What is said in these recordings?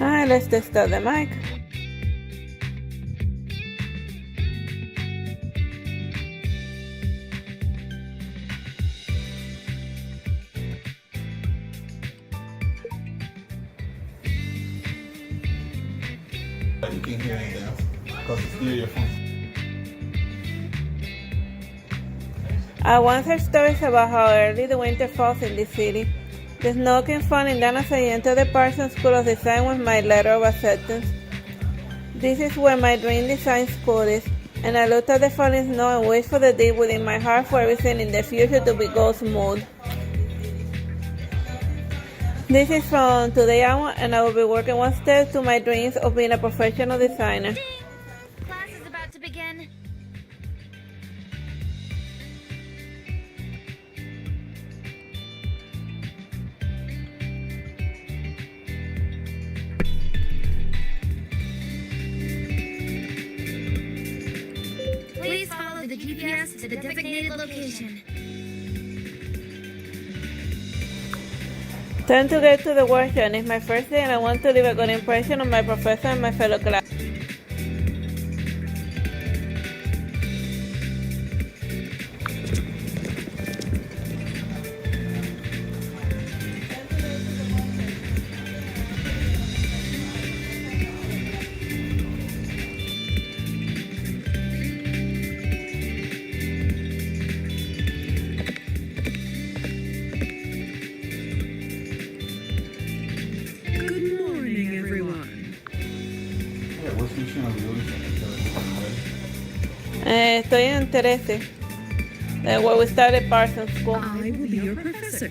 Alright, let's test out the mic. You can hear anything else because it's near your phone. I once heard stories about how early the winter falls in this city. The snow came falling down as I entered the Parsons School of Design with my letter of acceptance. This is where my dream design school is, and I looked at the falling snow and wished for the day within my heart for everything in the future to be go smooth. This is from today on, and I will be working one step to my dreams of being a professional designer. Ding! Class is about to begin. Please follow the GPS to the designated location. Time to get to the work, and it's my first day and I want to leave a good impression on my professor and my fellow class. Estoy en Teresita, where we started Parsons School. I will be your professor.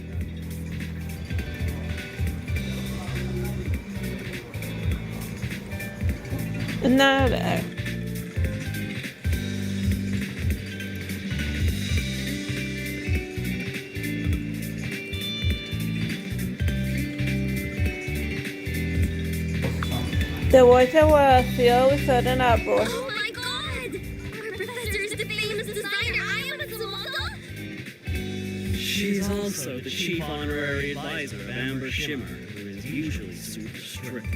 No, the workshop was filled with sudden uproar. Oh my god! Our professor is the famous designer Ayama Tsumoto? She's also the chief honorary advisor of Amber Shimmer, who is usually super strict.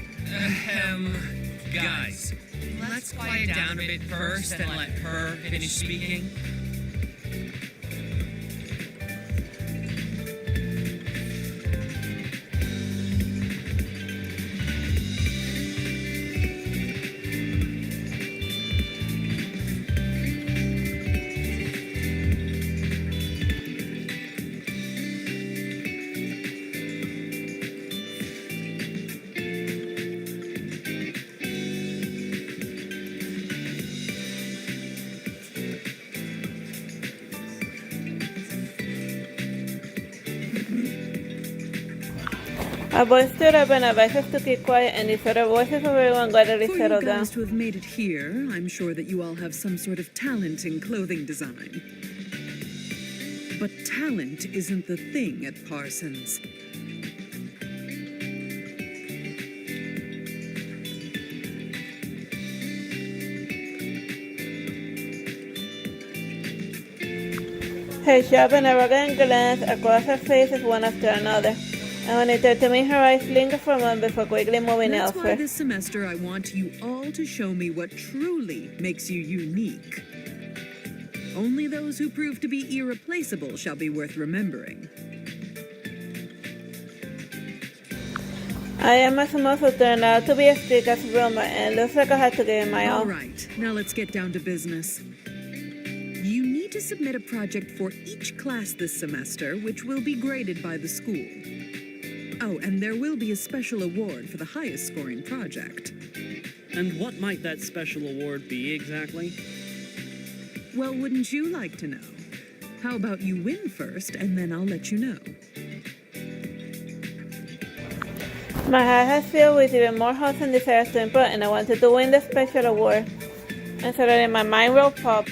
Guys, let's quiet down a bit first and let her finish speaking. A boy stood up and advised us to keep quiet, and the other voices of everyone gradually For you settled down. guys to have made it here, I'm sure that you all have some sort of talent in clothing design. But talent isn't the thing at Parsons. Her sharp and arrogant glance across her faces one after another, and when it turned to me, her eyes lingered for a moment before quickly moving That's why elsewhere. this semester I want you all to show me what truly makes you unique. Only those who prove to be irreplaceable shall be worth remembering. Ayama Tsumoto turned out to be as strict as rumor, and it looks like I had to give it my All all. right, now let's get down to business. You need to submit a project for each class this semester, which will be graded by the school. Oh, and there will be a special award for the highest scoring project. And what might that special award be exactly? Well, wouldn't you like to know? How about you win first, and then I'll let you know. My heart has filled with even more hopes and desires to improve, and I wanted to win the special award. And suddenly my mind will pop.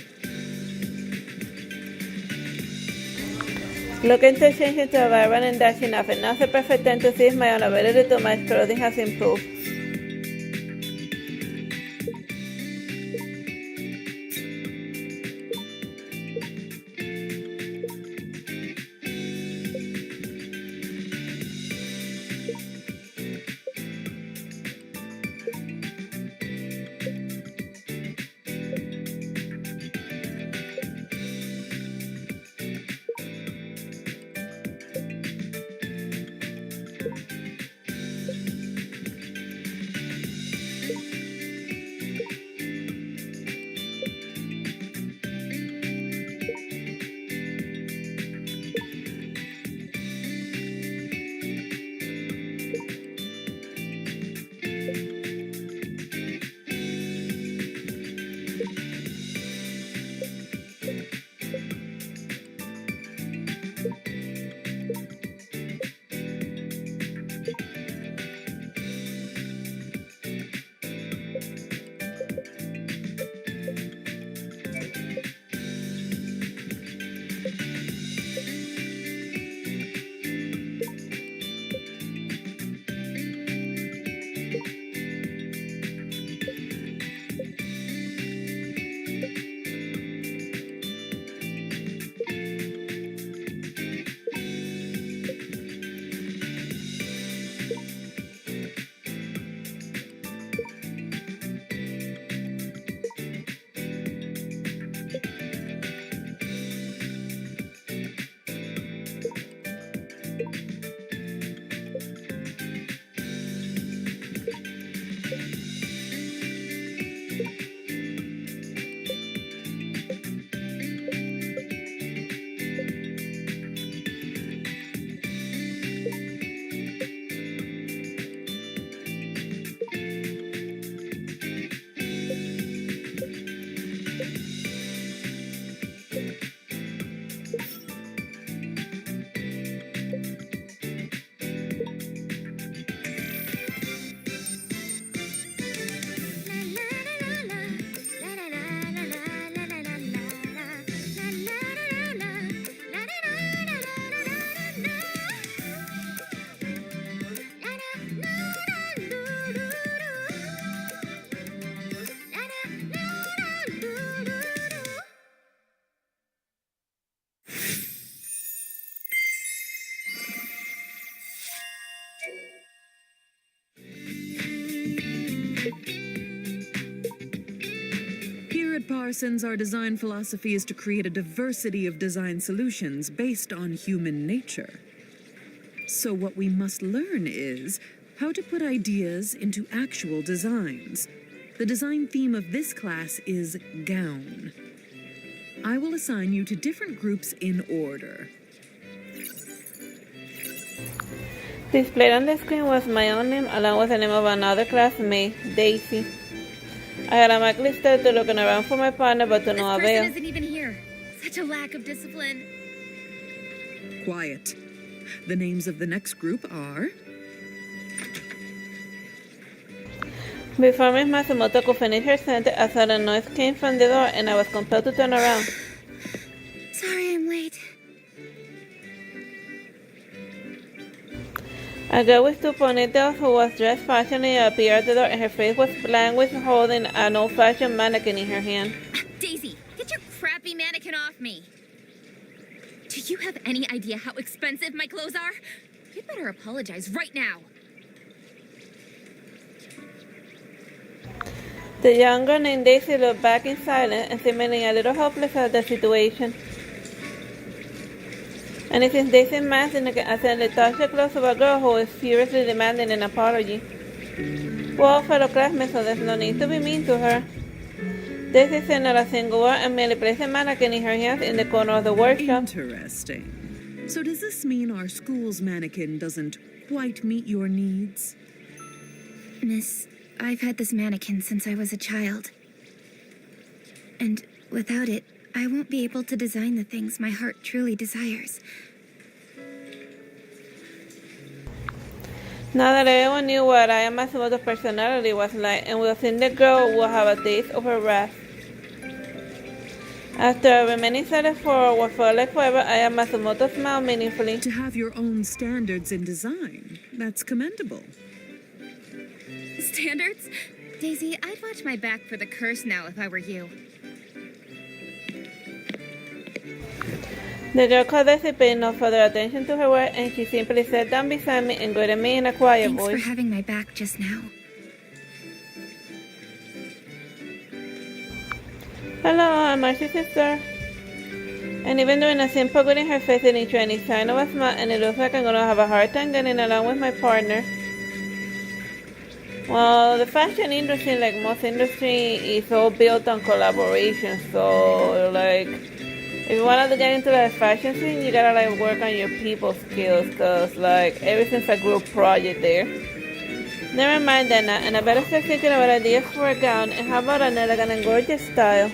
Looking to change into a vibrant and dashing outfit, now's the perfect time to see if my own ability to match clothing has improved. Parsons, our design philosophy is to create a diversity of design solutions based on human nature. So what we must learn is how to put ideas into actual designs. The design theme of this class is gown. I will assign you to different groups in order. Displayed on the screen was my own name along with the name of another classmate, Daisy. I had automatically started looking around for my partner, but to This no person avail. isn't even here. Such a lack of discipline. Quiet. The names of the next group are... Before Miss Matsumoto could finish her sentence, a sudden noise came from the door and I was compelled to turn around. Sorry I'm late. A girl with two ponytails who was dressed fashionably appeared at the door and her face was blank with holding an old-fashioned mannequin in her hand. Daisy, get your crappy mannequin off me. Do you have any idea how expensive my clothes are? You'd better apologize right now. The young girl named Daisy looked back in silence and seemingly a little helpless at the situation. And it is Daisy Manson accidentally touched the clothes of a girl who is furiously demanding an apology. Well, fellow classmates, so there's no need to be mean to her. Daisy said not a single word and merely placed a mannequin in her hands in the corner of the workshop. Interesting. So does this mean our school's mannequin doesn't quite meet your needs? Miss, I've had this mannequin since I was a child. And without it, I won't be able to design the things my heart truly desires. Now that everyone knew what Aya Matsumoto's personality was like, and will think the girl will have a taste of her wrath. After remaining silent for what felt like forever, Aya Matsumoto smiled meaningfully. To have your own standards in design, that's commendable. Standards? Daisy, I'd watch my back for the curse now if I were you. The girl called Daisy paid no further attention to her words, and she simply sat down beside me and greeted me in a quiet Thanks for voice. having my back just now. Hello, I'm Artsy sister. And even doing a simple greeting, her face didn't show any sign of a smile, and it looks like I'm gonna have a hard time getting along with my partner. Well, the fashion industry, like most industry, is all built on collaboration. So, like, if you want to get into the fashion scene, you gotta like work on your people skills, cause like everything's a group project there. Never mind that now, and I better start thinking about ideas for a gown. And how about an elegant and gorgeous style?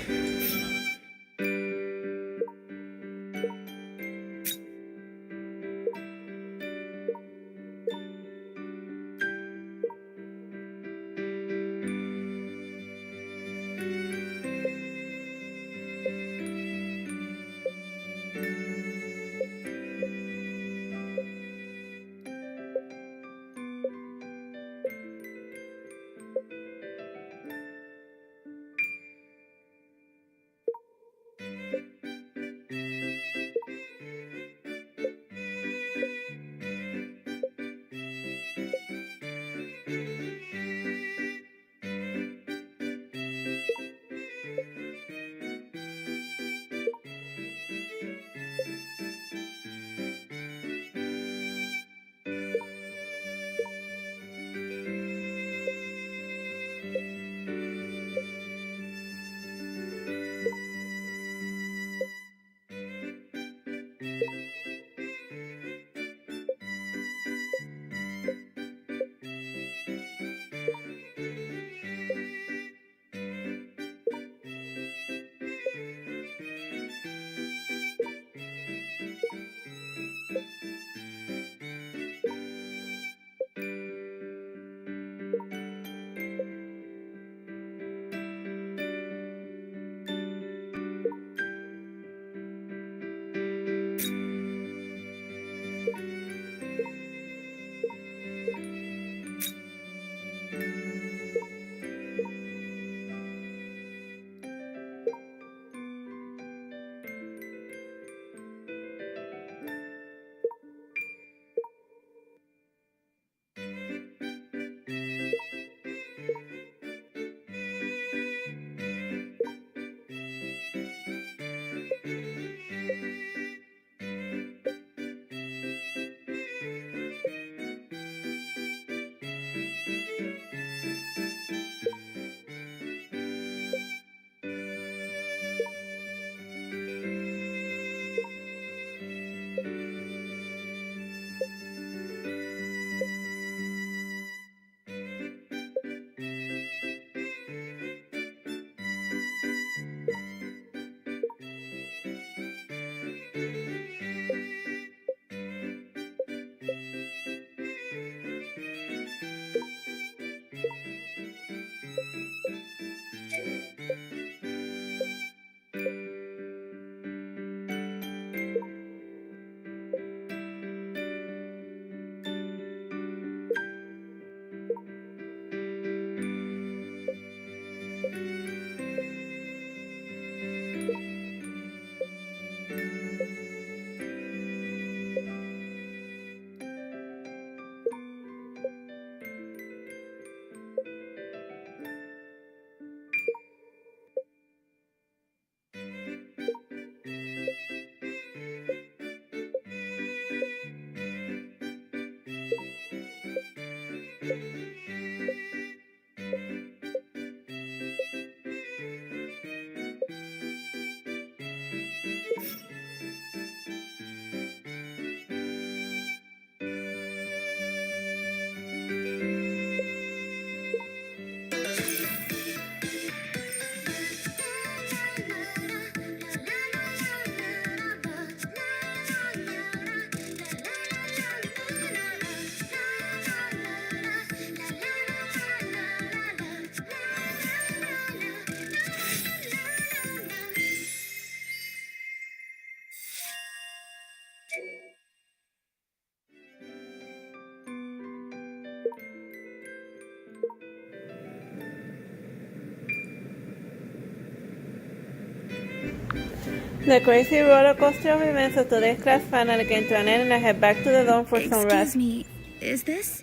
The crazy roller coaster of events of today's class finally came to an end, and I head back to the dorm for some rest. Excuse me, is this?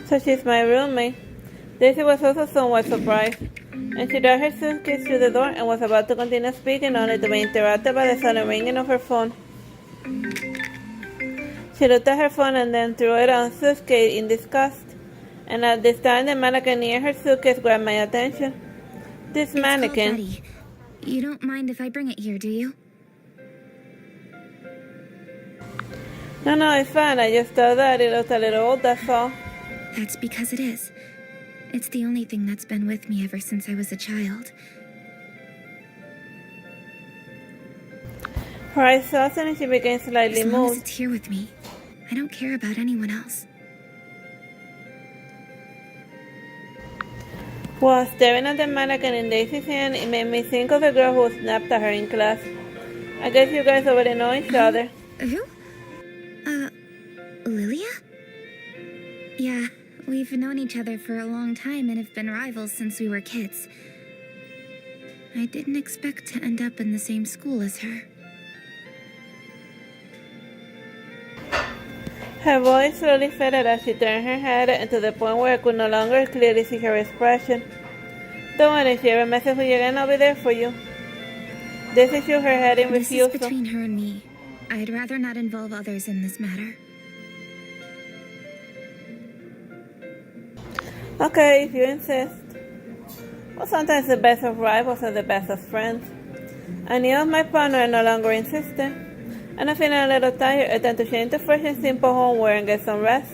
So she's my roommate. Daisy was also somewhat surprised, and she dragged her suitcase through the door and was about to continue speaking only to be interrupted by the sudden ringing of her phone. She looked at her phone and then threw it on the suitcase in disgust, and at this time the mannequin near her suitcase grabbed my attention. This It's mannequin. called Betty. You don't mind if I bring it here, do you? No, it's fine. I just thought that it looked a little old, that's all. That's because it is. It's the only thing that's been with me ever since I was a child. Her eyes softened and she became slightly As long as moved. it's here with me, I don't care about anyone else. While staring at the mannequin in Daisy's hand, it made me think of the girl who snapped at her in class. I guess you guys already know each other. Who? Lilia? Yeah, we've known each other for a long time and have been rivals since we were kids. I didn't expect to end up in the same school as her. Her voice slowly faded as she turned her head, and to the point where I could no longer clearly see her expression. Don't worry, if you ever message with you again, I'll be there for you. Daisy shook her head in This is refusal. between her and me. I'd rather not involve others in this matter. Okay, if you insist. Well, sometimes the best of rivals are the best of friends. I knew my partner and no longer insisted. And I'm feeling a little tired. I tend to change to fresh and simple homewear and get some rest.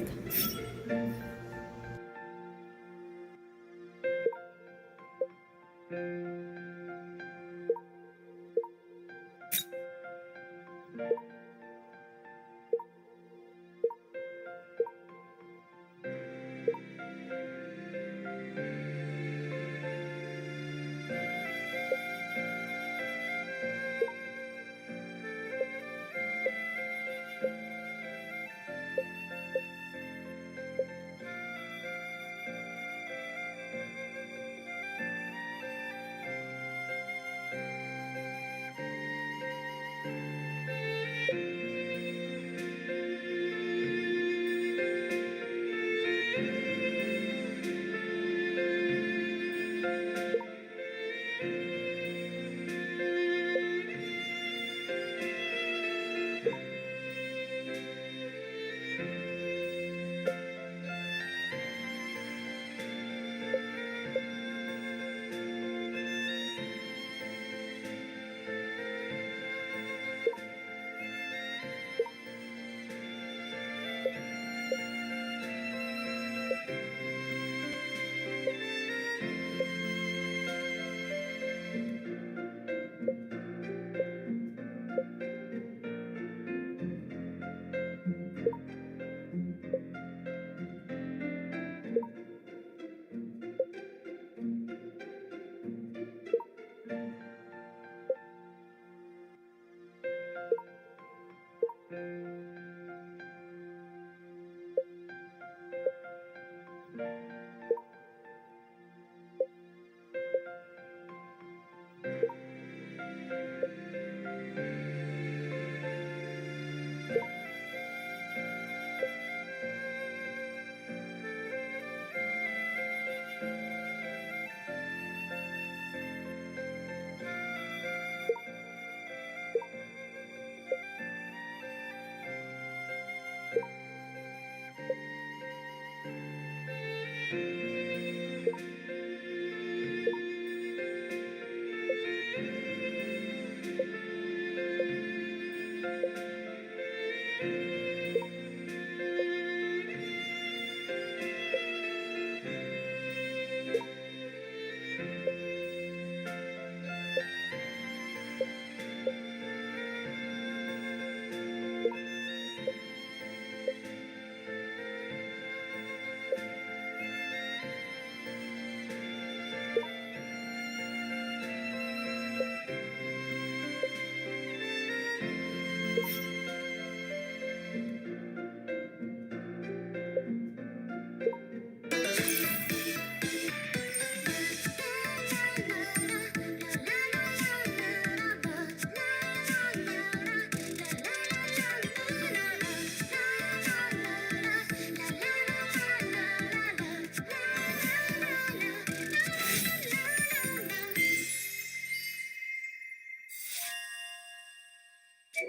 The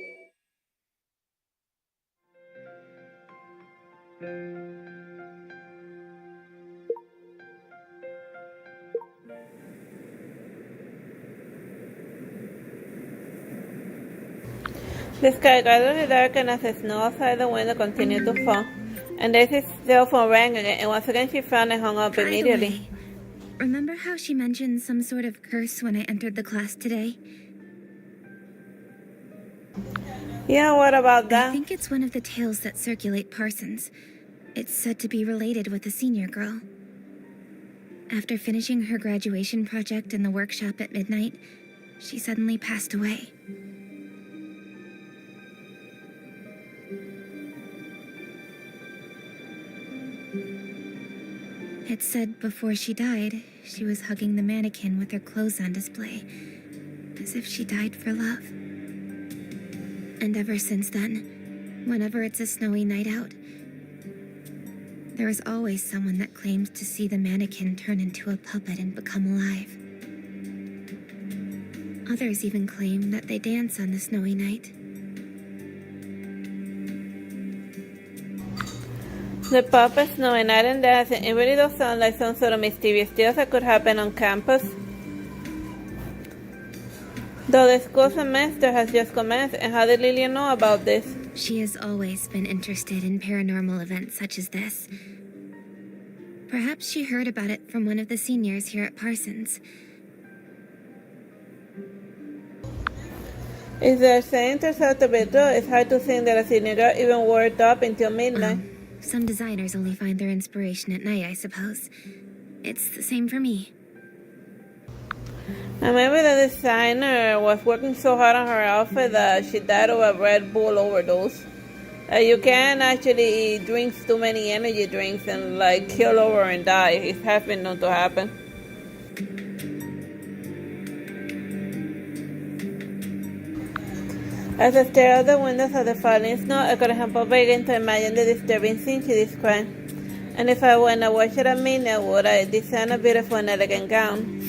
sky got really dark and as the snow outside the window continued to fall, and Daisy's cell phone rang again, and once again she frowned and hung up By the immediately. way, remember how she mentioned some sort of curse when I entered the class today? Yeah, what about I that? think it's one of the tales that circulate Parsons. It's said to be related with a senior girl. After finishing her graduation project in the workshop at midnight, she suddenly passed away. It said before she died, she was hugging the mannequin with her clothes on display, as if she died for love. And ever since then, whenever it's a snowy night out, there is always someone that claims to see the mannequin turn into a puppet and become alive. Others even claim that they dance on the snowy night. The puppets, snowy night and dancing, it really does sound like some sort of mysterious deal that could happen on campus. Though the school semester has just commenced, and how did Lillian know about this? She has always been interested in paranormal events such as this. Perhaps she heard about it from one of the seniors here at Parsons. If they're saying turns out to be true, it's hard to think that a senior girl even worked up until midnight. Some designers only find their inspiration at night, I suppose. It's the same for me. And maybe the designer was working so hard on her outfit that she died of a Red Bull overdose. You can't actually drink too many energy drinks and kill over and die. It has been known to happen. As I stared out the windows of the falling snow, I couldn't help but begin to imagine the disturbing scene she described. And if I went to watch it at midnight, would I design a beautiful and elegant gown?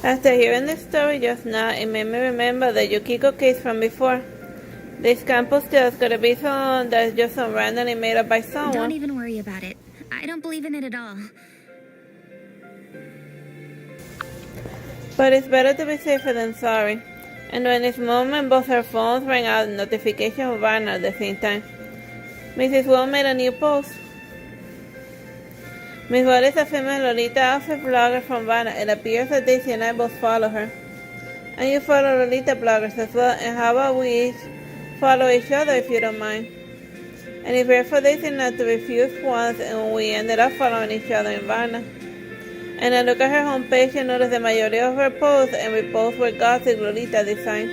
After hearing the story just now, it made me remember the Yukiko case from before. This campus tales could be someone that's just some randomly made up by someone. Don't even worry about it. I don't believe in it at all. But it's better to be safer than sorry. And when this moment, both her phones rang out notification of Vanna at the same time. Mrs. Wong made a new post. Miss Wall is a female Lolita outfit blogger from Vanna. It appears that Daisy and I both follow her. And you follow Lolita bloggers as well. And how about we each follow each other if you don't mind? And it's rare for Daisy not to refuse once, and we ended up following each other in Vanna. And I look at her homepage and notice the majority of her posts and reposts were gothic Lolita design.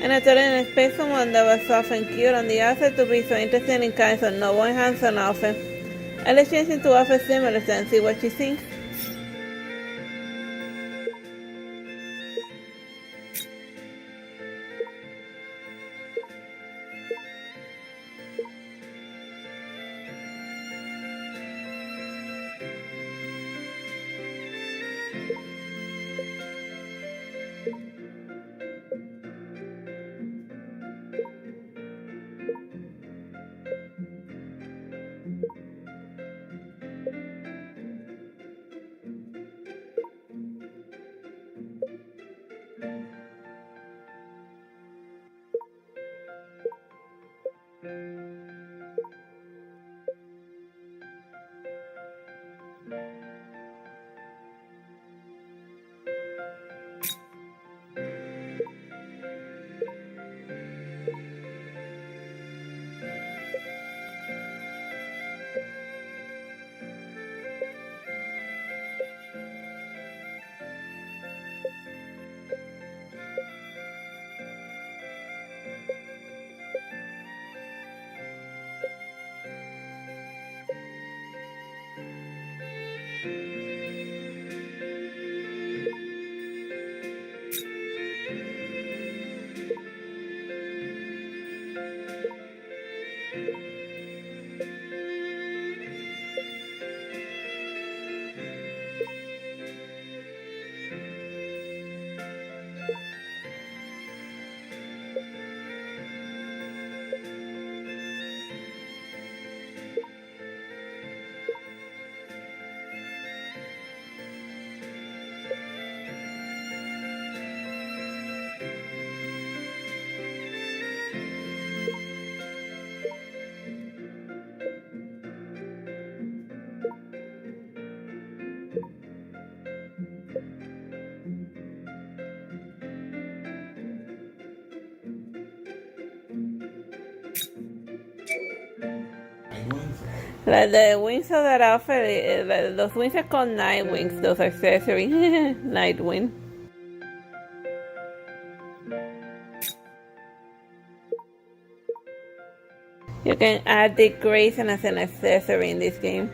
And I totally expect someone that was soft and cute on the outside to be so interesting in kinds of noble and handsome outfit. And let's change into outfits similar and see what she thinks. Like the wings of that outfit, those wings are called night wings, those accessories. Night wing. You can add Dick Grayson as an accessory in this game.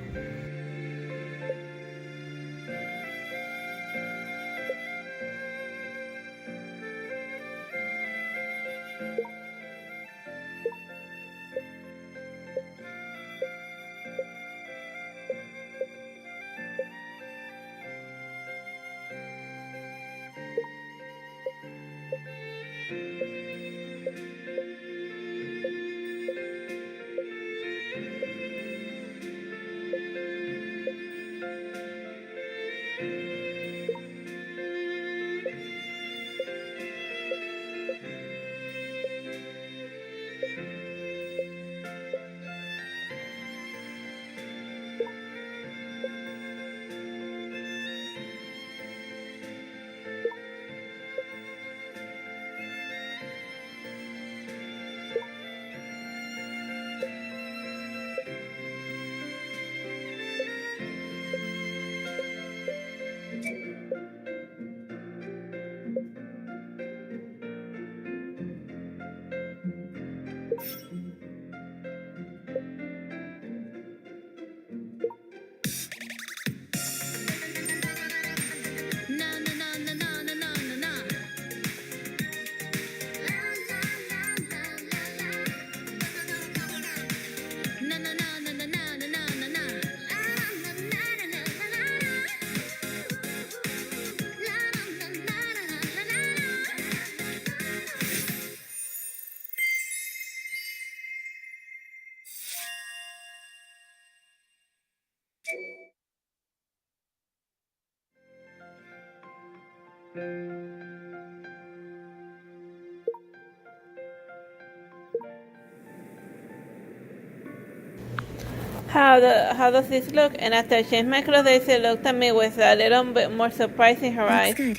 How does this look? And after I changed my clothes, she looked at me with a little bit more surprise in her eyes. Looks good.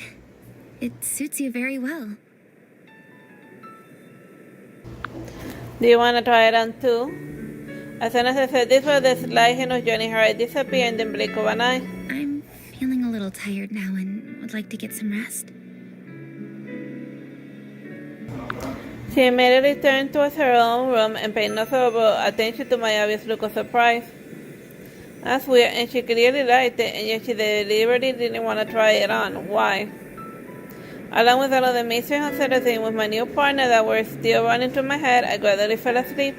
It suits you very well. Do you want to try it on too? As soon as I said this, was the slightest of joy in her eye disappeared in the blink of an eye. I'm feeling a little tired now and would like to get some rest. She immediately turned towards her own room and paid no further attention to my obvious look of surprise. That's weird, and she clearly liked it, and yet she deliberately didn't want to try it on. Why? Along with all of the mystery and uncertainty with my new partner that were still running through my head, I gradually fell asleep.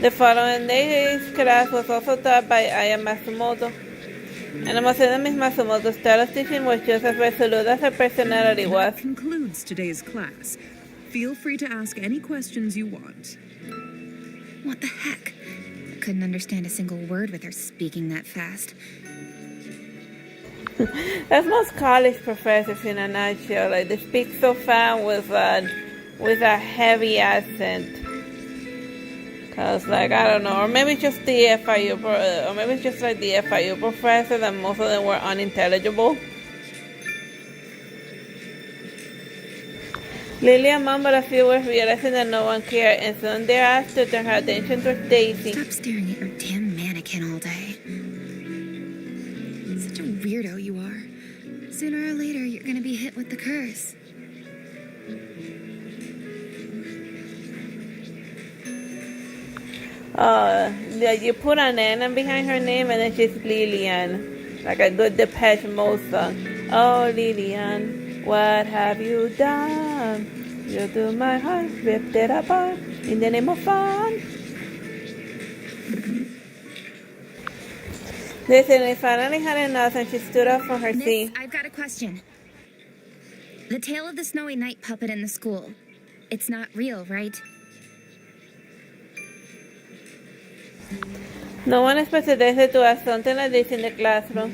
The following day's class was also taught by Aya Matsumoto. And I must say that Miss Matsumoto's style of teaching was just as resolute as her personality was. That concludes today's class. Feel free to ask any questions you want. What the heck? I couldn't understand a single word with her speaking that fast. That's most college professors in a nutshell. Like, they speak so fast with a heavy accent. Cause, like, I don't know, or maybe it's just the FIU, or maybe it's just like the FIU professors, and most of them were unintelligible. Lilia mumbled a few words, realizing that no one cared, and soon thereafter turned her attention towards Daisy. Stop staring at your damn mannequin all day. Such a weirdo you are. Sooner or later, you're gonna be hit with the curse. You put an N behind her name, and then she's Lillian, like a good Depeche Mode song. Oh, Lillian, what have you done? You do my heart, ripped it apart in the name of fun. Listen, we finally had enough, and she stood up from her seat. Miss, I've got a question. The tale of the snowy night puppet in the school. It's not real, right? No one expected Daisy to ask something like this in the classroom.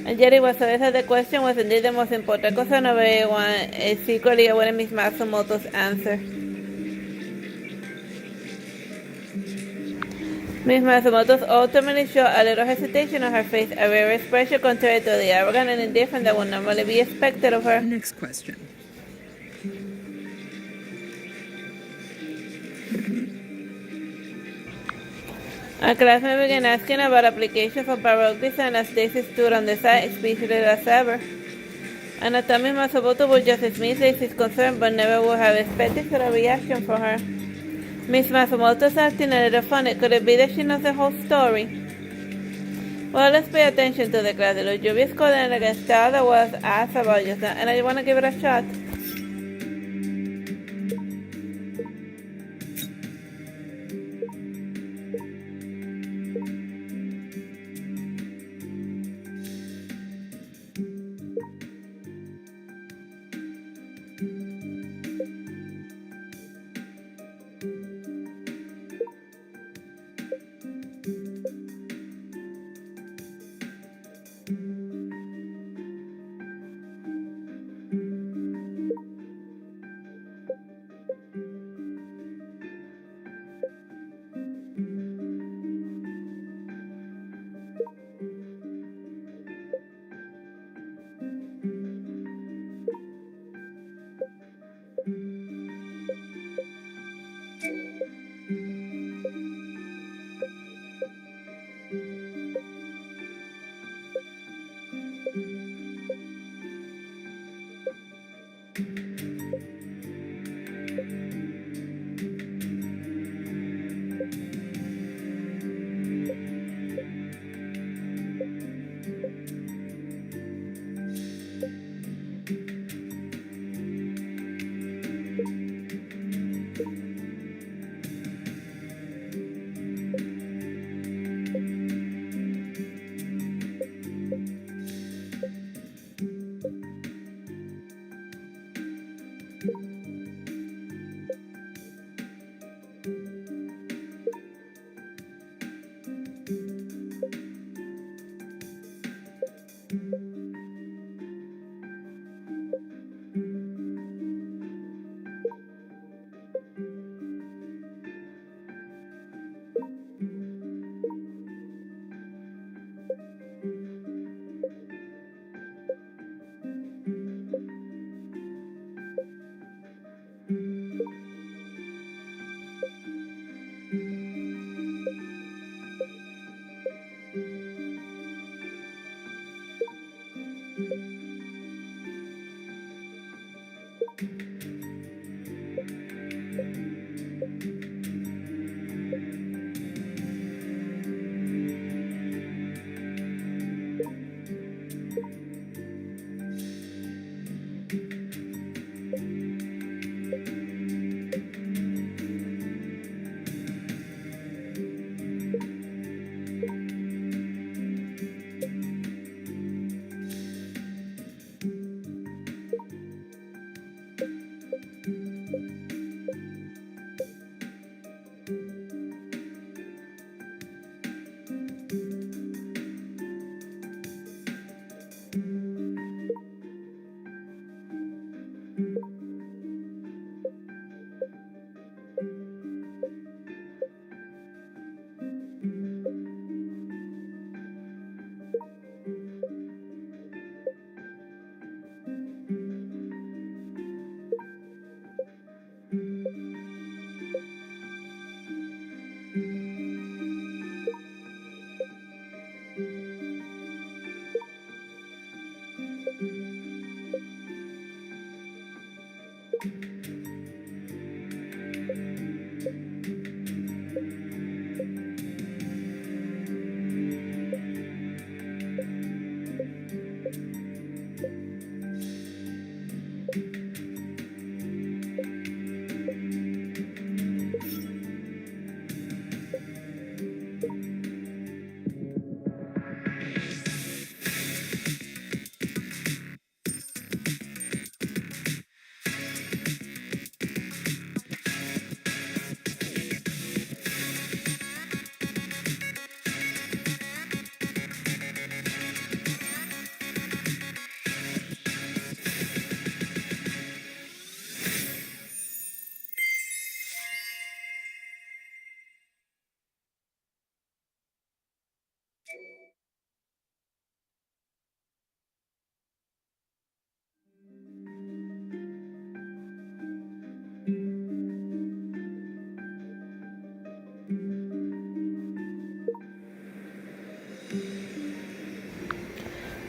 And yet it was obvious that the question was indeed the most important question of everyone, secretly awaiting Miss Matsumoto's answer. Miss Matsumoto's ultimately showed a little hesitation on her face, a rare expression contrary to the arrogant and indifferent that would normally be expected of her. Next question. A classmate began asking about applications for baroque design as Daisy stood on the side, speechless as ever. And I thought Miss Matsumoto would just dismiss Daisy's concern, but never would have expected such a reaction from her. Miss Matsumoto's acting a little funny. Could it be that she knows the whole story? Well, let's pay attention to the class. The luxurious coding against style that was asked about just now, and I want to give it a shot.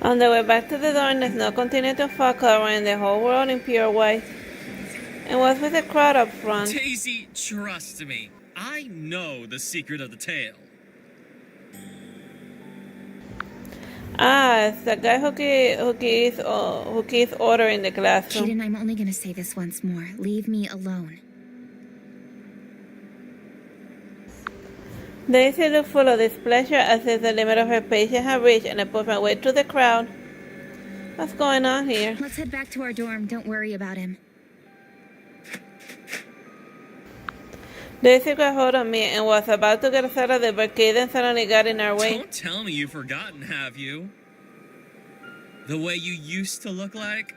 On the way back to the door, the snow continued to fall, covering the whole world in pure white, and was with a crowd up front. Daisy, trust me. I know the secret of the tale. Ah, it's the guy who keeps order in the classroom. Kaden, I'm only gonna say this once more. Leave me alone. Daisy looked full of displeasure as if the limit of her patience had reached, and I pushed my way through the crowd. What's going on here? Let's head back to our dorm. Don't worry about him. Daisy got hold of me and was about to get us out of there, but Kaden suddenly got in our way. Don't tell me you've forgotten, have you? The way you used to look like?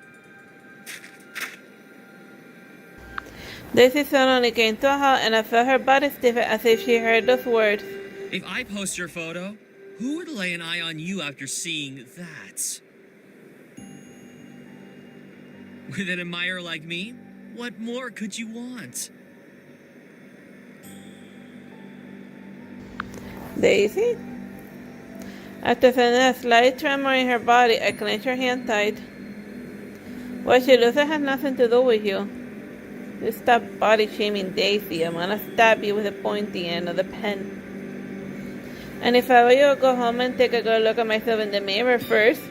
Daisy suddenly came to a halt, and I felt her body stiffen as if she heard those words. If I post your photo, who would lay an eye on you after seeing that? With an admirer like me, what more could you want? Daisy? After feeling a slight tremor in her body, I clenched her hand tight. What she loses has nothing to do with you. You stop body shaming Daisy. I'm gonna stab you with the pointy end of the pen. And if I were you, I'd go home and take a good look at myself in the mirror first.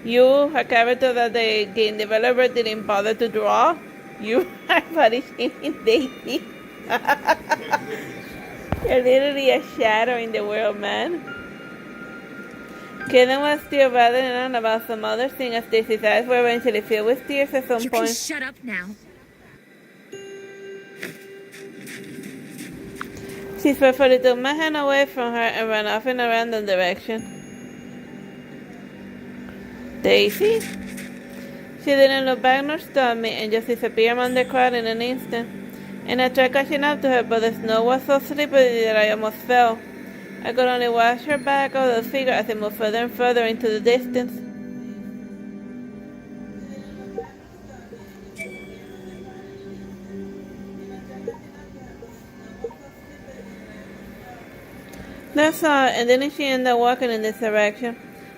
You, a character that the game developer didn't bother to draw, you are body shaming Daisy. You're literally a shadow in the world, man. Kaden was still rattling on about some other thing as Daisy's eyes were eventually filled with tears at some You point. can shut up now. She swiftly took my hand away from her and ran off in a random direction. Daisy? She didn't look back nor stop me and just disappeared among the crowd in an instant. And I tried catching up to her, but the snow was so slippery that I almost fell. I could only watch her back of the figure as it moved further and further into the distance. That's all, and then she ended up walking in this direction.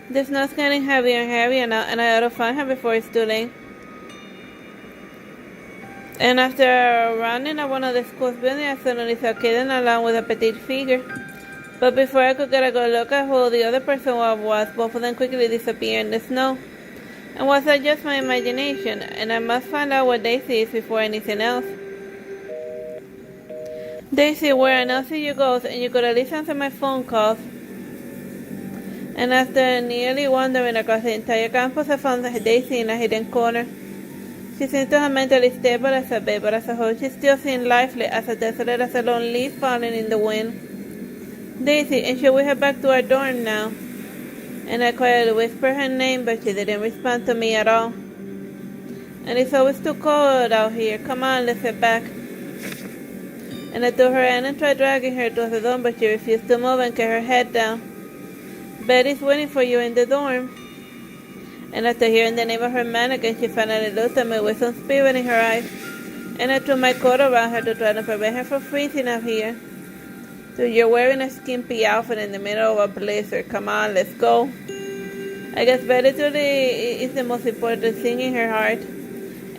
The snow's getting heavier and heavier now, and I ought to find her before it's too late. And after running at one of the school's buildings, I suddenly saw Kaden along with a petite figure. But before I could get a good look at who the other person was, both of them quickly disappeared in the snow. And was that just my imagination? And I must find out what Daisy is before anything else. Daisy, where I see you go, and you could at least answer my phone calls. And after nearly wandering across the entire campus, I found Daisy in a hidden corner. She seems to have mentally stable as a babe, but as a whole, she still seemed lively, as desolate as a lone leaf falling in the wind. Daisy, and should we head back to our dorm now? And I quietly whispered her name, but she didn't respond to me at all. And it's always too cold out here. Come on, let's head back. and I took her in and tried dragging her to the dorm, but she refused to move and kept her head down. Betty's waiting for you in the dorm. And after hearing the name of her mannequin, she finally looked at me with some spirit in her eyes, and I threw my coat around her to try to prevent her from freezing out here. So you're wearing a skimpy outfit in the middle of a blizzard. Come on, let's go. I guess Betty today is the most important thing in her heart.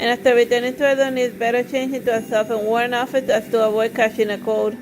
And after returning to her dorm, it's better change into a soft and worn outfit as to avoid catching a cold.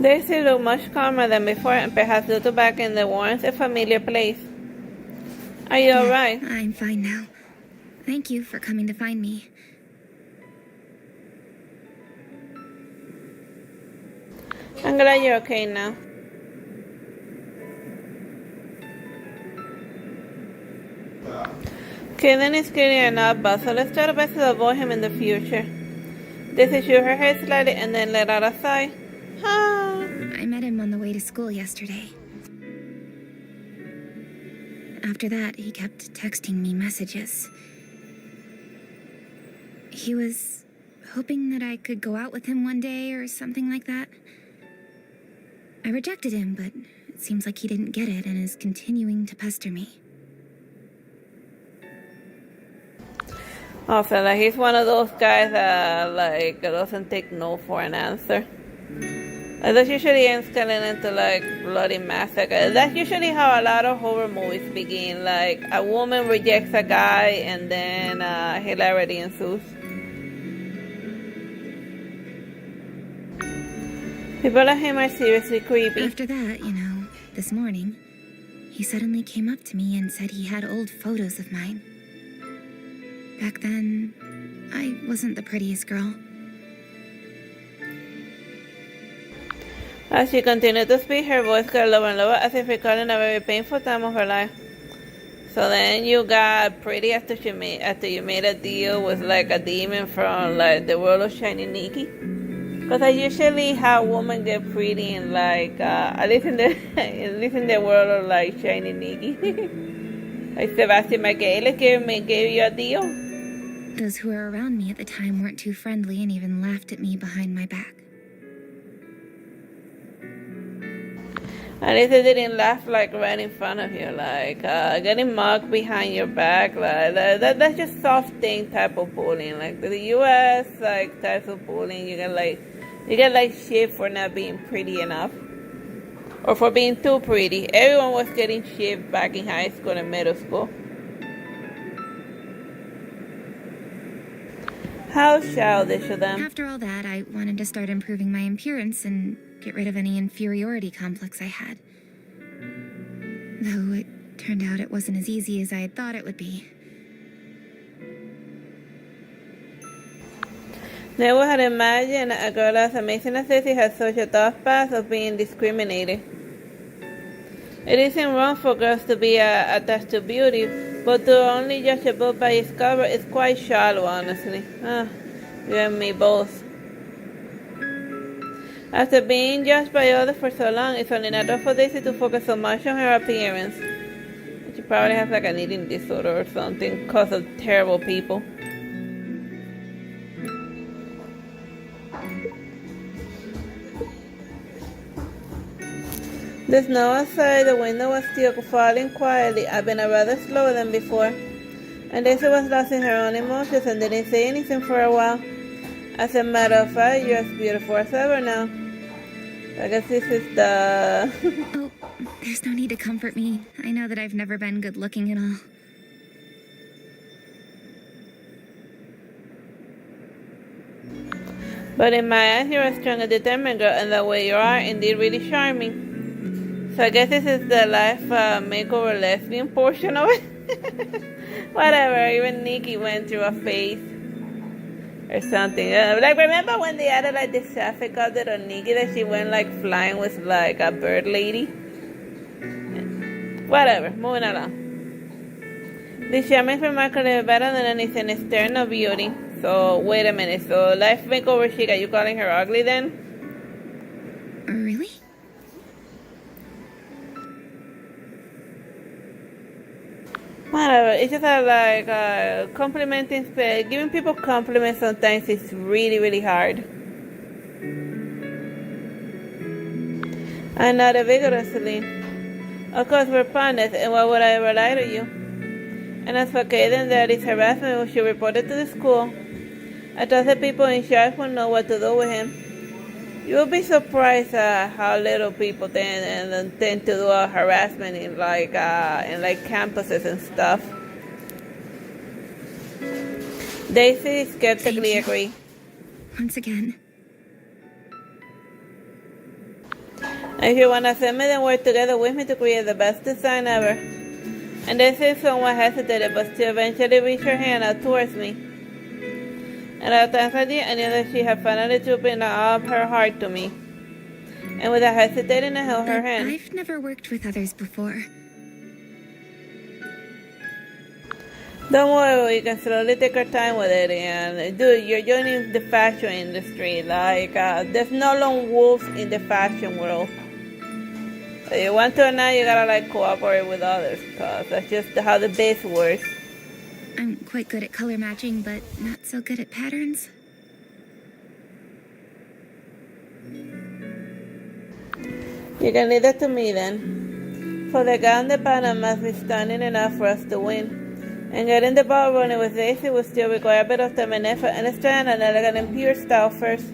Daisy looked much calmer than before and perhaps settled back in the warmth and familiar place. Are you alright? I'm fine now. Thank you for coming to find me. I'm glad you're okay now. Kaden is clearly an oddball, so let's try to best to avoid him in the future. Daisy shook her head slightly and then let out a sigh. I met him on the way to school yesterday. After that, he kept texting me messages. He was hoping that I could go out with him one day or something like that. I rejected him, but it seems like he didn't get it and is continuing to pester me. Oh, so like he's one of those guys that like doesn't take no for an answer. Like, that's usually escalating into like bloody massacre. That's usually how a lot of horror movies begin. Like a woman rejects a guy and then hilarity ensues. People like him are seriously creepy. After that, this morning, he suddenly came up to me and said he had old photos of mine. Back then, I wasn't the prettiest girl. As she continued to speak, her voice got lower and lower as if recalling a very painful time of her life. So then you got pretty after you made a deal with like a demon from like the world of Shiny Nikki. Because I usually have women get pretty in like at least in the world of like Shiny Nikki. Like Sebastian Michaelis gave you a deal. Those who were around me at the time weren't too friendly and even laughed at me behind my back. At least they didn't laugh like right in front of you, like getting mugged behind your back. Like that's just soft thing type of bullying. Like the U.S. like types of bullying, you get like shit for not being pretty enough, or for being too pretty. Everyone was getting shit back in high school and middle school. How childish of them. After all that, I wanted to start improving my appearance and get rid of any inferiority complex I had. Though it turned out it wasn't as easy as I had thought it would be. Never had imagined a girl as amazing as Ceci had such a tough path of being discriminated. It isn't wrong for girls to be attached to beauty, but to only judge a book by its cover is quite shallow, honestly. You and me both. After being judged by others for so long, it's only natural for Daisy to focus so much on her appearance. She probably has like an eating disorder or something because of terrible people. The snow outside the window was still falling quietly, albeit rather slower than before, and Daisy was lost in her own emotions and didn't say anything for a while. As a matter of fact, you're as beautiful as ever now. I guess this is the... Oh, there's no need to comfort me. I know that I've never been good looking at all. But in my eyes, you're a strong and determined girl, and the way you are, indeed, really charming. So I guess this is the life makeover lesbian portion of it. Whatever, even Nikki went through a phase or something. Like, remember when they added like this traffic update on Nikki that she went like flying with like a bird lady? Whatever, moving along. The charm is remarkably better than anything external beauty. So wait a minute, so life makeover chic, are you calling her ugly then? Really? Whatever, it's just like complimenting, giving people compliments sometimes is really, really hard. And not vigorously. Of course, we're partners, and why would I ever lie to you? And as for Kaden, that is harassment which she reported to the school. I thought the people in charge would know what to do with him. You will be surprised how little people tend to do harassment in like campuses and stuff. Daisy skeptically agreed. Once again. If you want to send me, then work together with me to create the best design ever. And Daisy somewhat hesitated, but still eventually reached her hand out towards me. And at times I knew that she had finally opened up her heart to me. And without hesitating, I held her hand. I've never worked with others before. Don't worry, you can slowly take your time with it. And dude, you're joining the fashion industry. Like, there's no lone wolves in the fashion world. So you want to or not, you gotta like cooperate with others, because that's just how the base works. I'm quite good at color matching, but not so good at patterns. You can leave that to me then. For the gown, the pattern must be stunning enough for us to win. And getting the ball running with Daisy will still require a bit of time and effort, and it's trying an elegant and pure style first.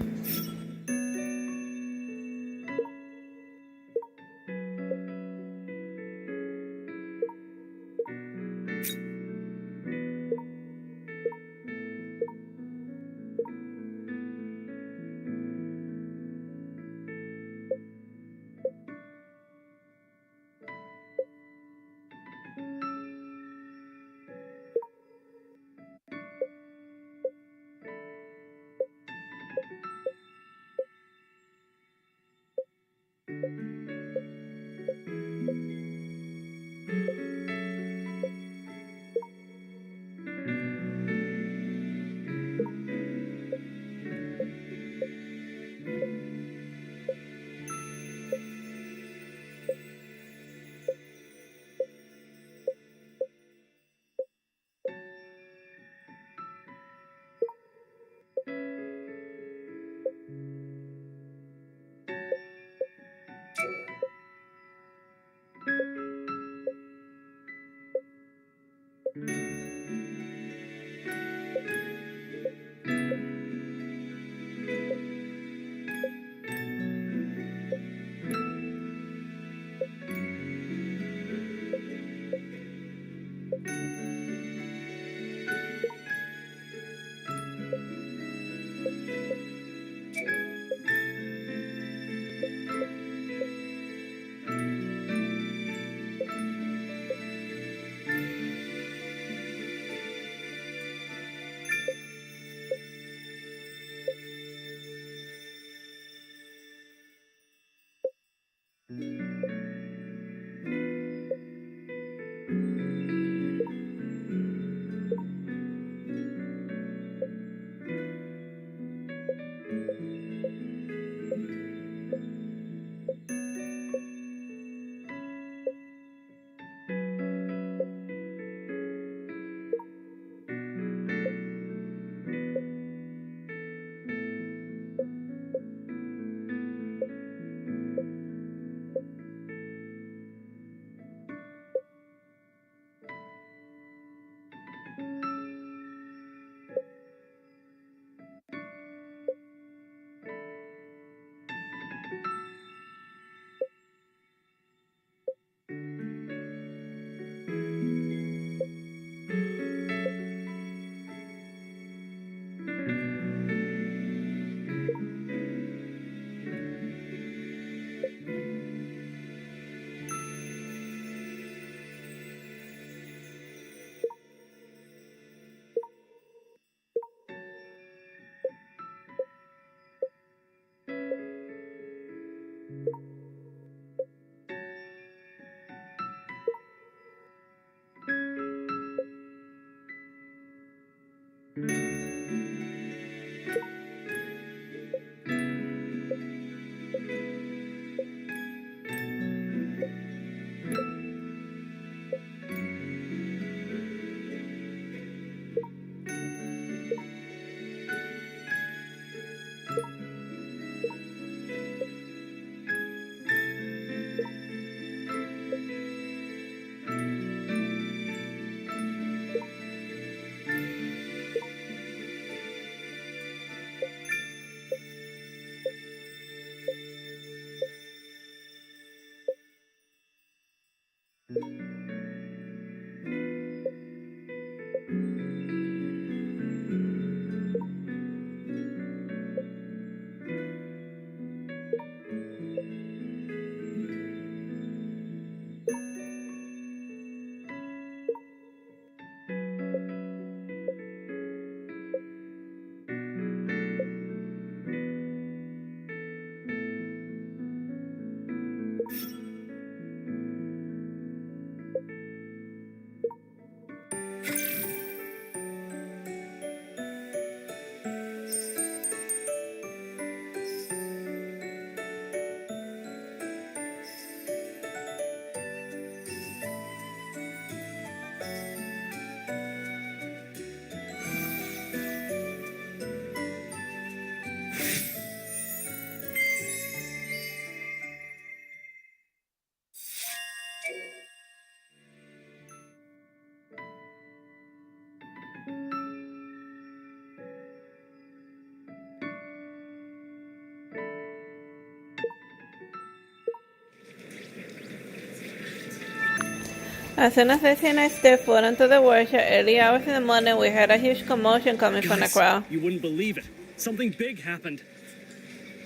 As soon as Daisy and I stepped foot into the workshop early hours in the morning, we heard a huge commotion coming from the Guys, crowd. you wouldn't believe it. Something big happened.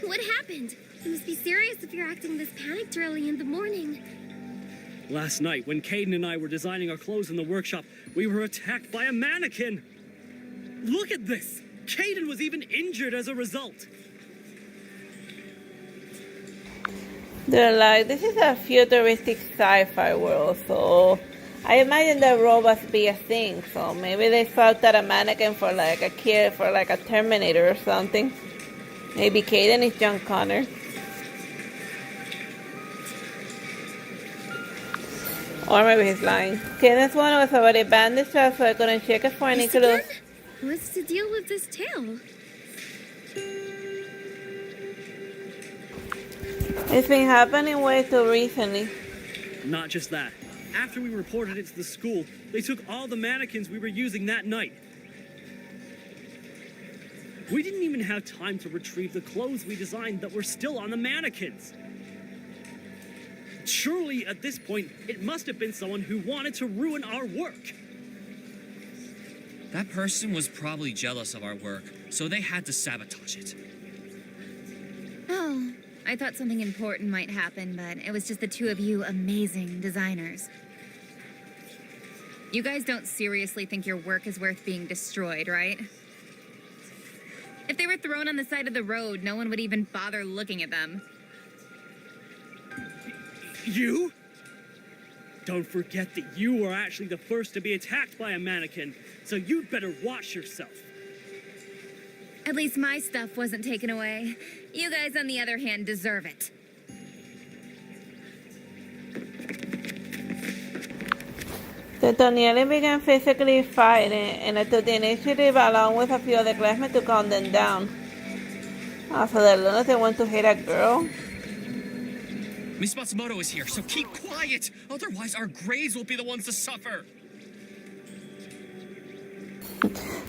What happened? You must be serious if you're acting this panicked early in the morning. Last night, when Caden and I were designing our clothes in the workshop, we were attacked by a mannequin. Look at this. Caden was even injured as a result. They're like, this is a futuristic sci-fi world, so I imagine that robots be a thing. So maybe they thought that a mannequin for like a kid, for like a Terminator or something. Maybe Caden is John Connor. Or maybe he's lying. Caden's one was already bandaged up, so I couldn't check it for any This again? clues. What's the deal with this tail? It's been happening way too recently. Not just that. After we reported it to the school, they took all the mannequins we were using that night. We didn't even have time to retrieve the clothes we designed that were still on the mannequins. Surely, at this point, it must have been someone who wanted to ruin our work. That person was probably jealous of our work, so they had to sabotage it. Oh, I thought something important might happen, but it was just the two of you amazing designers. You guys don't seriously think your work is worth being destroyed, right? If they were thrown on the side of the road, no one would even bother looking at them. You? Don't forget that you were actually the first to be attacked by a mannequin, so you'd better watch yourself. At least my stuff wasn't taken away. You guys, on the other hand, deserve it. The Tonieli began physically fighting, and I took the initiative along with a few other classmates to calm them down. Also, the lunatic want to hit a girl. Miss Matsumoto is here, so keep quiet! Otherwise, our grades will be the ones to suffer!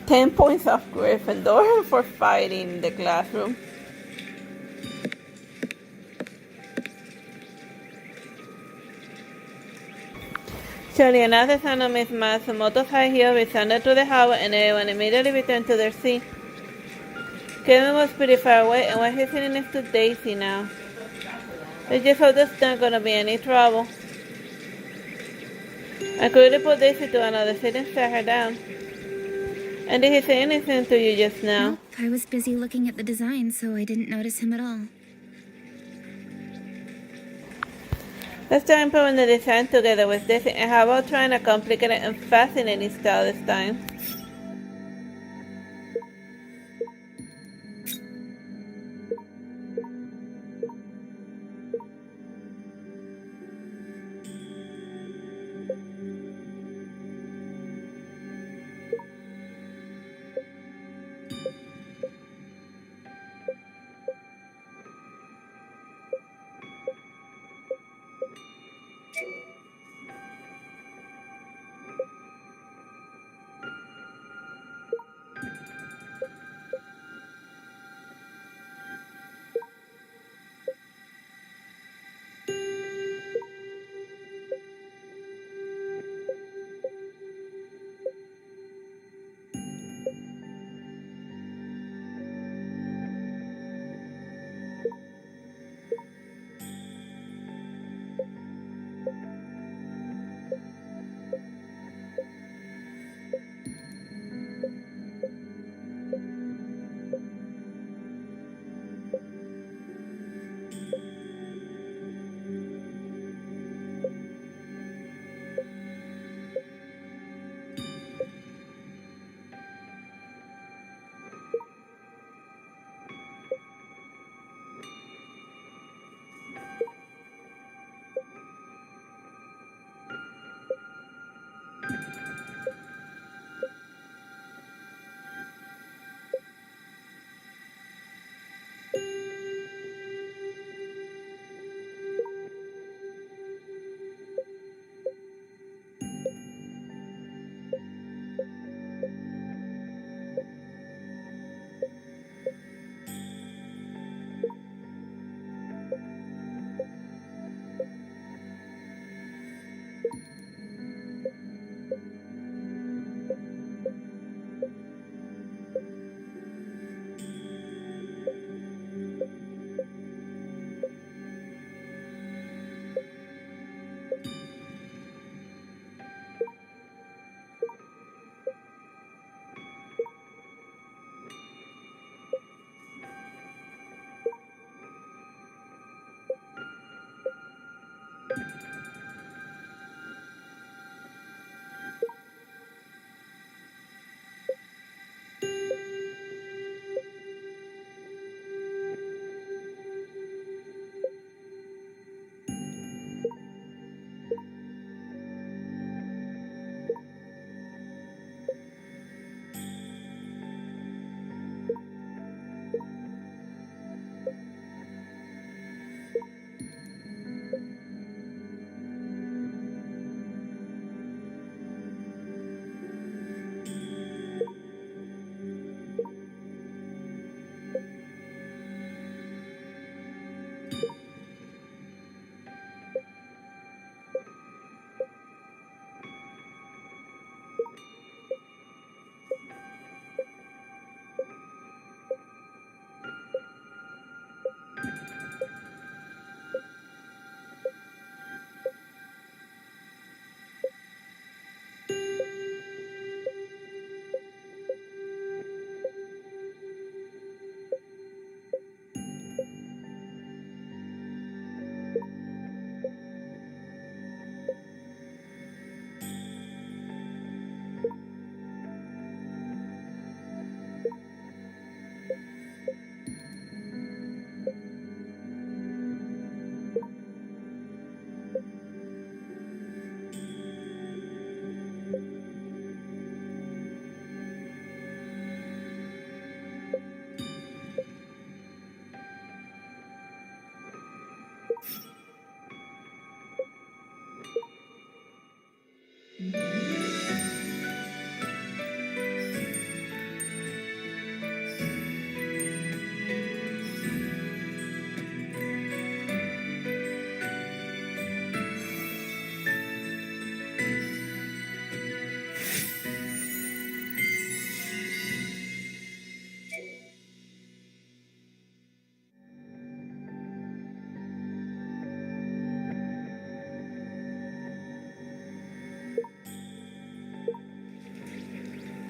10 points off Gryffindor for fighting in the classroom. Surely enough, the sound of Miss Matsumoto's high heel resounded through the hallway, and everyone immediately returned to their seat. Kevin was pretty far away, and why he's sitting next to Daisy now? Let's just hope there's not gonna be any trouble. I quickly put Daisy to another seat and sat her down. And did he say anything to you just now? Nope, I was busy looking at the design, so I didn't notice him at all. Let's try improving the design together with Daisy, and how about trying a complicated and fascinating style this time?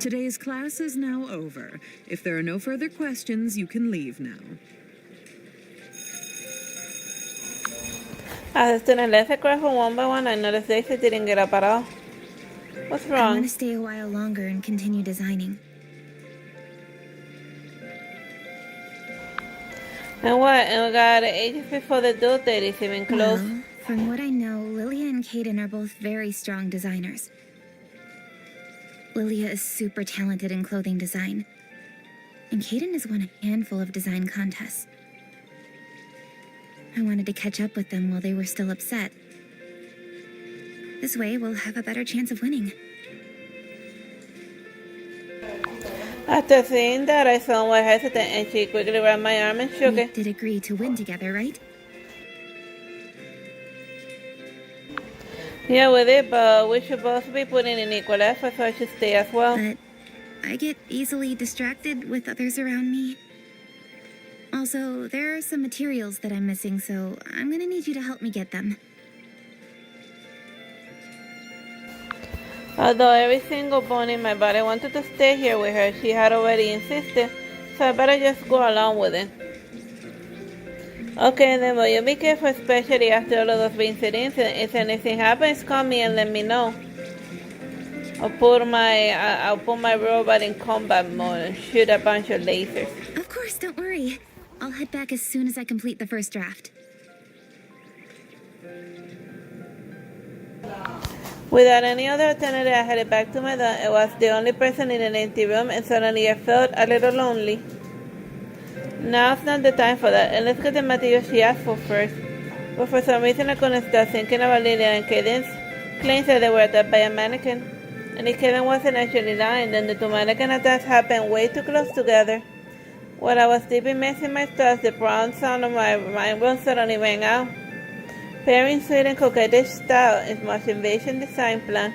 Today's class is now over. If there are no further questions, you can leave now. As the student left the classroom one by one, I noticed Daisy didn't get up at all. What's I want wrong? to stay a while longer and continue designing. And what? And we got ages before the due date is even close. Well, from what I know, Lilia and Kaden are both very strong designers. Lilia is super talented in clothing design, and Kaden has won a handful of design contests. I wanted to catch up with them while they were still upset. This way, we'll have a better chance of winning. After seeing that, I somewhat hesitant, and she quickly grabbed my arm and shook We it. did agree to win together, right? Yeah, we did, but we should both be putting in equal effort, so I should stay as well. But I get easily distracted with others around me. Also, there are some materials that I'm missing, so I'm gonna need you to help me get them. Although every single bone in my body wanted to stay here with her, she had already insisted, so I better just go along with it. Okay, then, but you be careful, especially after all of those recent incidents. If anything happens, call me and let me know. I'll put my robot in combat mode and shoot a bunch of lasers. Of course, don't worry. I'll head back as soon as I complete the first draft. Without any other alternative, I headed back to my dorm. I was the only person in an empty room, and suddenly I felt a little lonely. Now's not the time for that, and let's get the material she asked for first. But for some reason I couldn't stop thinking about Lilia and Kaden's claims that they were attacked by a mannequin. And if Kaden wasn't actually lying, then the two mannequin attacks happened way too close together. While I was deep immersed my thoughts, the proud sound of my mind suddenly rang out. Pairing sweet and coquettish style is my invasion design plan.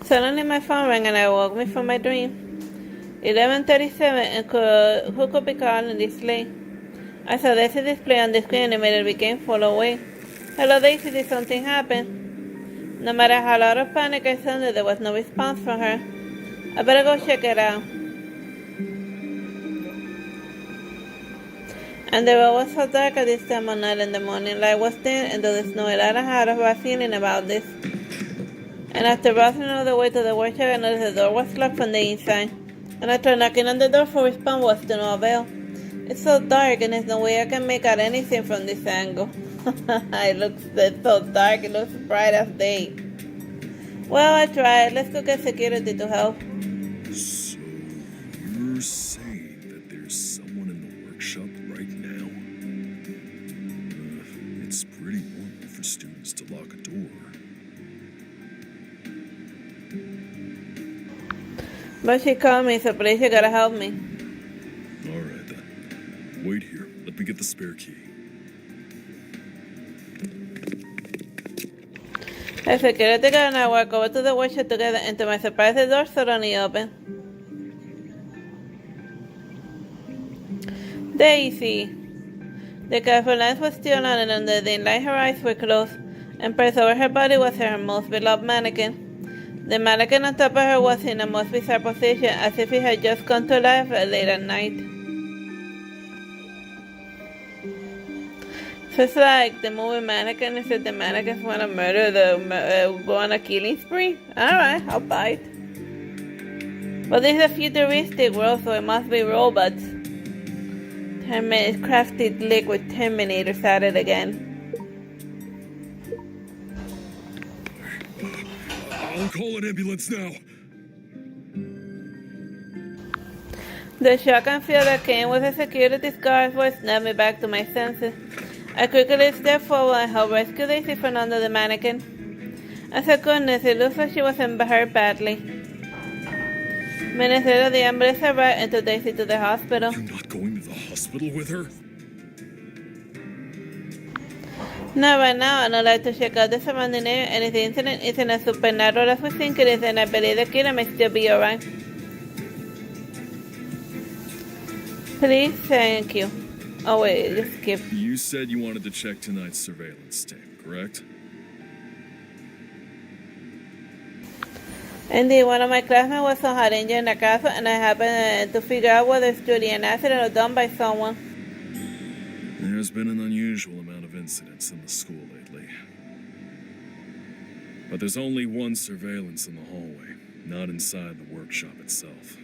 Suddenly my phone rang and I woke me from my dream. 11:37 and who could be calling this late? I saw Daisy display on the screen and immediately became full away. Hello Daisy, did something happen? No matter how loud of panic I sounded, there was no response from her. I better go check it out. And the road was so dark at this time of night and the morning light was thin and though the snow had a had a bad feeling about this. And after browsing all the way to the workshop, I noticed the door was locked from the inside. And I tried knocking on the door for response was to no avail. It's so dark and there's no way I can make out anything from this angle. It's so dark, it looks bright as day. Well, I tried. Let's go get security to help. So, you're saying that there's someone in the workshop right now? It's pretty normal for students to lock a door. But she called me, so please you gotta help me. Alright then. Wait here. Let me get the spare key. The security guard and I walked over to the workshop together, and to my surprise, the door suddenly opened. Daisy! The careful lens was still on, and under the light her eyes were closed, and pressed over her body was her most beloved mannequin. The mannequin on top of her was in a most bizarre position, as if it had just come to life late at night. So it's like the movie Mannequin, is that the mannequins want to murder go on a killing spree? Alright, I'll bite. But this is a futuristic world, so it must be robots. Crafted liquid Terminators at it again. I'll call an ambulance now. The shock and fear that came with the security guard's voice snapped me back to my senses. I quickly stepped forward and helped rescue Daisy from under the mannequin. I said, goodness, it looks like she was hurt badly. Minutes later, the ambulance arrived and took Daisy to the hospital. You're not going to the hospital with her? No, right now, I'd like to check out the surrounding area, and if the incident isn't as supernatural as we think it is, then I believe the killer may still be alright. Please, thank you. Oh wait, just skip. You said you wanted to check tonight's surveillance tape, correct? Indeed, one of my classmates was on hot danger in the castle, and I happened to figure out whether it's truly an accident or done by someone. There's been an unusual amount of incidents in the school lately. But there's only one surveillance in the hallway, not inside the workshop itself.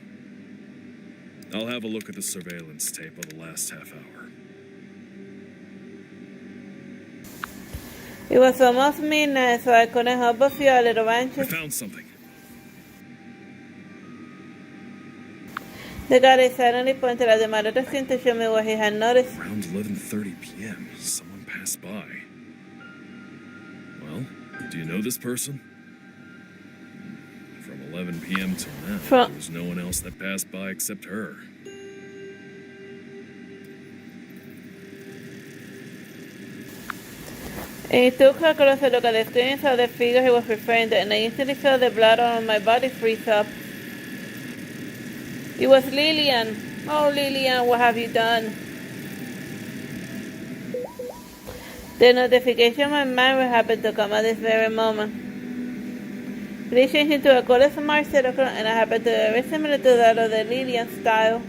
I'll have a look at the surveillance tape of the last half hour. It was almost midnight, so I couldn't help but feel a little I anxious. found something. The guy suddenly pointed at the monitor screen to show me what he had noticed. Around 11:30 p.m., someone passed by. Well, do you know this person? From 11 p.m. till now, there was no one else that passed by except her. He took a closer look at the screen and saw the figure he was referring to, and I instantly felt the blood on my body freeze up. It was Lillian. Oh, Lillian, what have you done? The notification on my mind happened to come at this very moment. Please change into a color smart circle, and I happened to be very similar to that of the Lillian style.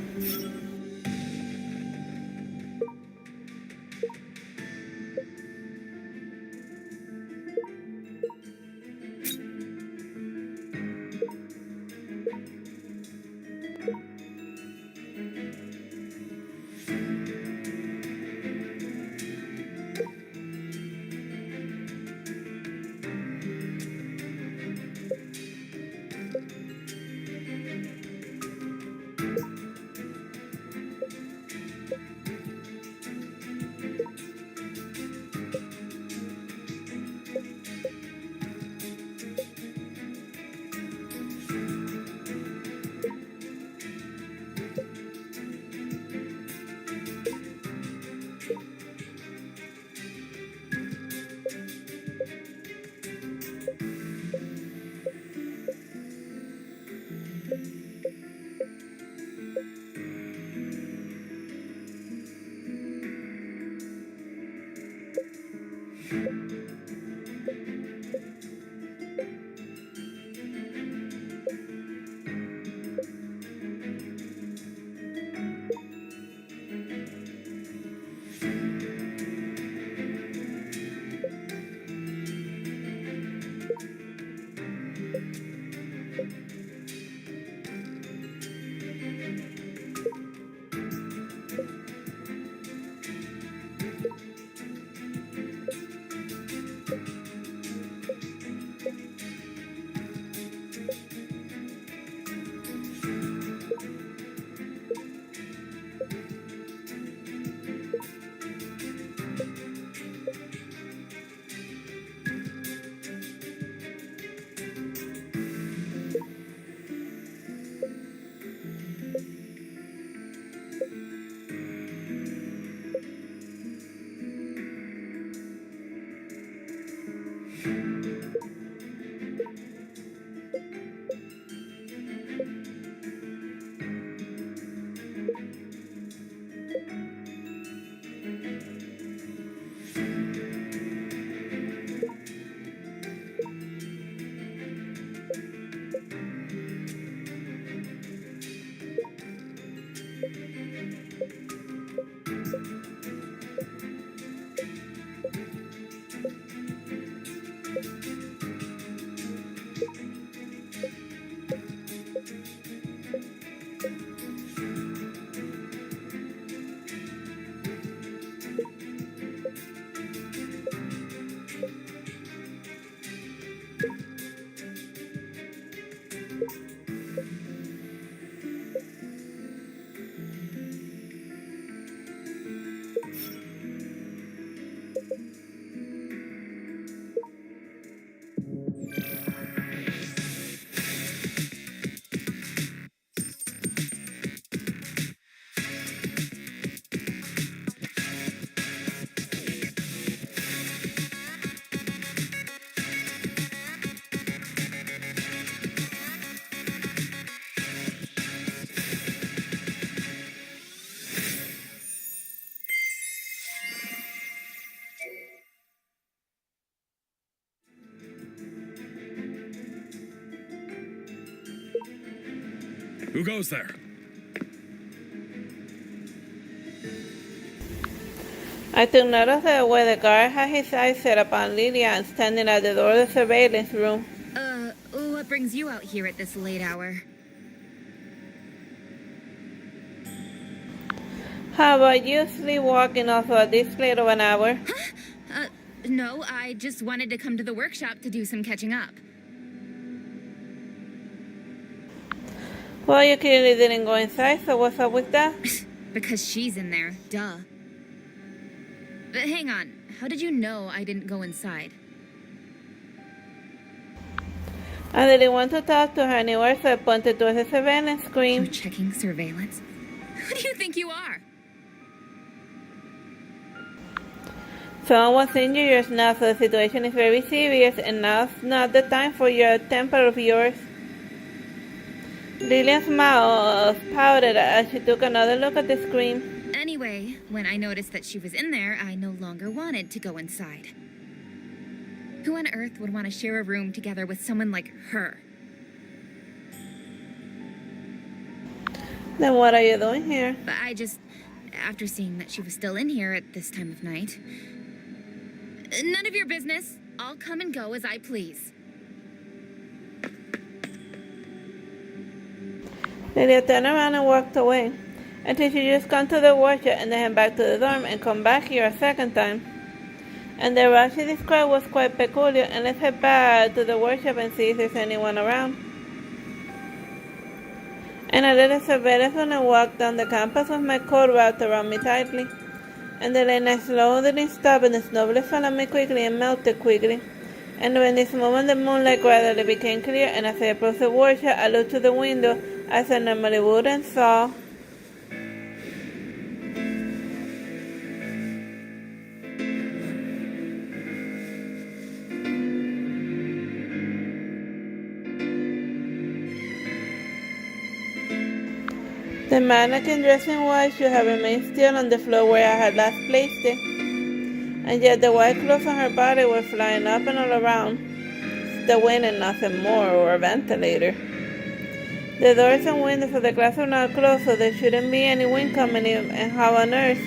Who goes there? I took notice that where the guard had his eyes set upon Lillian standing at the door of the surveillance room. What brings you out here at this late hour? How about you sleepwalking also at this late of an hour? No, I just wanted to come to the workshop to do some catching up. Well, you clearly didn't go inside, so what's up with that? Because she's in there, duh. But hang on, how did you know I didn't go inside? I didn't want to talk to her anywhere, so I pointed towards the surveillance You're screen. checking surveillance? Who do you think you are? Someone was injured now, so the situation is very serious, and now's not the time for your temper of yours. Lillian's mouth pouted as she took another look at the screen. Anyway, when I noticed that she was in there, I no longer wanted to go inside. Who on earth would want to share a room together with someone like her? Then what are you doing here? But after seeing that she was still in here at this time of night... None of your business. I'll come and go as I please. Lillian turned around and walked away, until she just gone to the workshop and then head back to the dorm and come back here a second time. And the route she described was quite peculiar, and let's head back to the workshop and see if there's anyone around. And I let the surveillance on and walked down the campus with my coat wrapped around me tightly. And the late night slow didn't stop, and the snowflakes fell on me quickly and melted quickly. And when this moment the moonlight gradually became clear, and as I approached the workshop, I looked to the window as I normally would and saw. The mannequin dressed in white should have remained still on the floor where I had last placed it, and yet the white clothes on her body were flying up and all around. The wind and nothing more, or a ventilator. The doors and windows of the class were not closed, so there shouldn't be any wind coming in, and how on earth?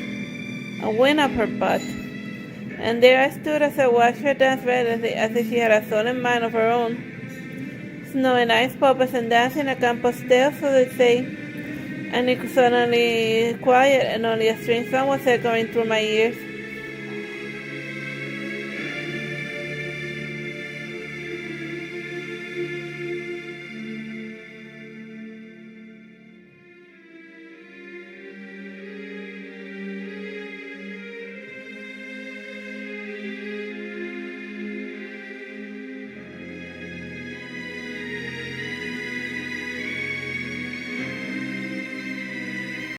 A wind up her butt. And there I stood as I watched her dance readily, as if she had a soul and mind of her own. Snowy nights, puppets, and dancing a campo stale, so they say. And it was suddenly quiet, and only a strange sound was echoing through my ears.